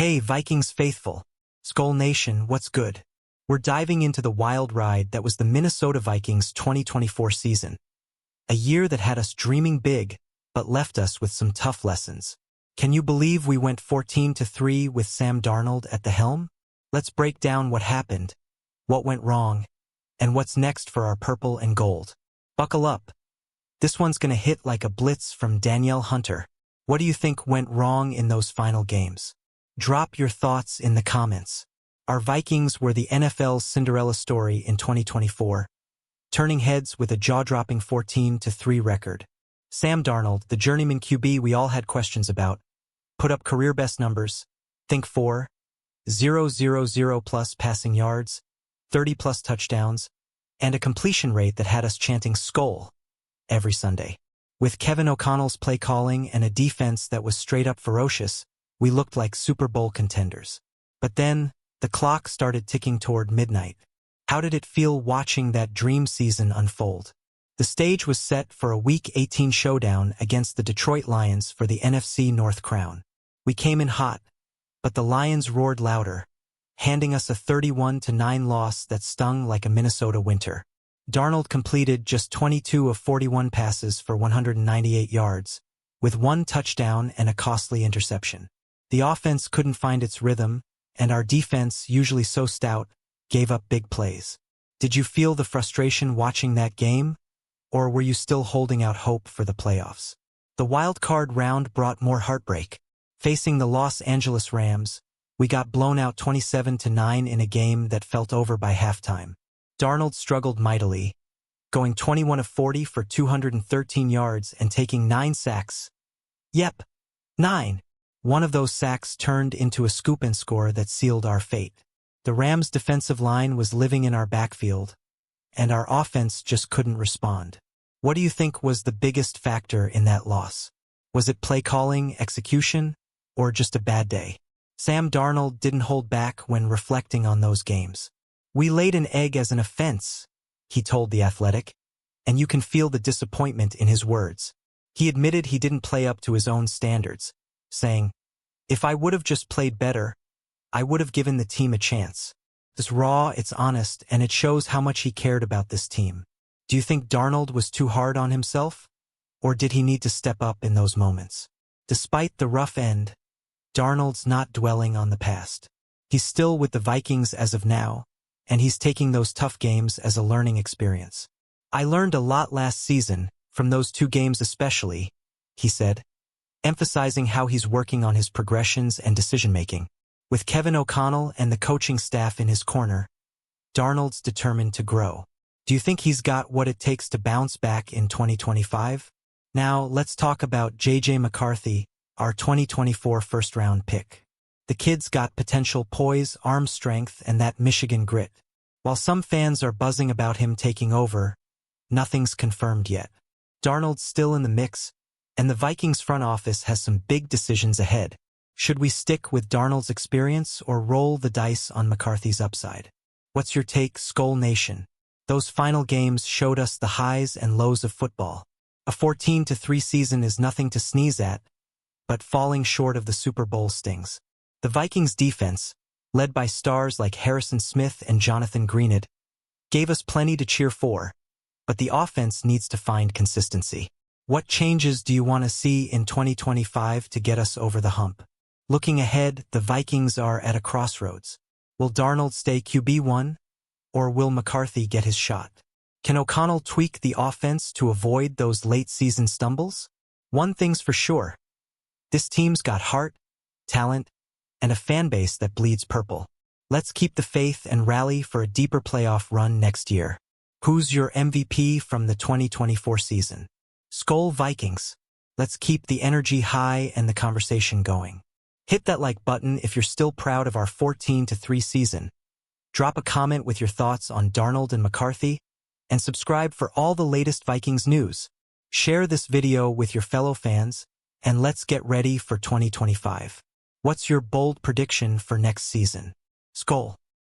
Hey, Vikings faithful. Skull Nation, what's good? We're diving into the wild ride that was the Minnesota Vikings 2024 season. A year that had us dreaming big, but left us with some tough lessons. Can you believe we went 14-3 with Sam Darnold at the helm? Let's break down what happened, what went wrong, and what's next for our purple and gold. Buckle up. This one's gonna hit like a blitz from Danielle Hunter. What do you think went wrong in those final games? Drop your thoughts in the comments. Our Vikings were the NFL's Cinderella story in 2024, turning heads with a jaw-dropping 14-3 record. Sam Darnold, the journeyman QB we all had questions about, put up career-best numbers. Think 4,000+ passing yards, 30+ touchdowns, and a completion rate that had us chanting "Skol" every Sunday. With Kevin O'Connell's play calling and a defense that was straight-up ferocious, we looked like Super Bowl contenders. But then, the clock started ticking toward midnight. How did it feel watching that dream season unfold? The stage was set for a Week 18 showdown against the Detroit Lions for the NFC North crown. We came in hot, but the Lions roared louder, handing us a 31-9 loss that stung like a Minnesota winter. Darnold completed just 22 of 41 passes for 198 yards, with one touchdown and a costly interception. The offense couldn't find its rhythm, and our defense, usually so stout, gave up big plays. Did you feel the frustration watching that game? Or were you still holding out hope for the playoffs? The wild card round brought more heartbreak. Facing the Los Angeles Rams, we got blown out 27-9 in a game that felt over by halftime. Darnold struggled mightily, going 21 of 40 for 213 yards and taking 9 sacks. Yep, 9. One of those sacks turned into a scoop and score that sealed our fate. The Rams' defensive line was living in our backfield, and our offense just couldn't respond. What do you think was the biggest factor in that loss? Was it play calling, execution, or just a bad day? Sam Darnold didn't hold back when reflecting on those games. "We laid an egg as an offense," he told The Athletic, and you can feel the disappointment in his words. He admitted he didn't play up to his own standards, saying, "If I would have just played better, I would have given the team a chance." It's raw, it's honest, and it shows how much he cared about this team. Do you think Darnold was too hard on himself? Or did he need to step up in those moments? Despite the rough end, Darnold's not dwelling on the past. He's still with the Vikings as of now, and he's taking those tough games as a learning experience. "I learned a lot last season, from those 2 games especially," he said, emphasizing how he's working on his progressions and decision-making. With Kevin O'Connell and the coaching staff in his corner, Darnold's determined to grow. Do you think he's got what it takes to bounce back in 2025? Now, let's talk about J.J. McCarthy, our 2024 first-round pick. The kid's got potential poise, arm strength, and that Michigan grit. While some fans are buzzing about him taking over, nothing's confirmed yet. Darnold's still in the mix, and the Vikings front office has some big decisions ahead. Should we stick with Darnold's experience or roll the dice on McCarthy's upside? What's your take, Skull Nation? Those final games showed us the highs and lows of football. A 14-3 season is nothing to sneeze at, but falling short of the Super Bowl stings. The Vikings defense, led by stars like Harrison Smith and Jonathan Greenid, gave us plenty to cheer for, but the offense needs to find consistency. What changes do you want to see in 2025 to get us over the hump? Looking ahead, the Vikings are at a crossroads. Will Darnold stay QB1, or will McCarthy get his shot? Can O'Connell tweak the offense to avoid those late-season stumbles? One thing's for sure. This team's got heart, talent, and a fan base that bleeds purple. Let's keep the faith and rally for a deeper playoff run next year. Who's your MVP from the 2024 season? Skol Vikings. Let's keep the energy high and the conversation going. Hit that like button if you're still proud of our 14-3 season. Drop a comment with your thoughts on Darnold and McCarthy, and subscribe for all the latest Vikings news. Share this video with your fellow fans, and let's get ready for 2025. What's your bold prediction for next season? Skol.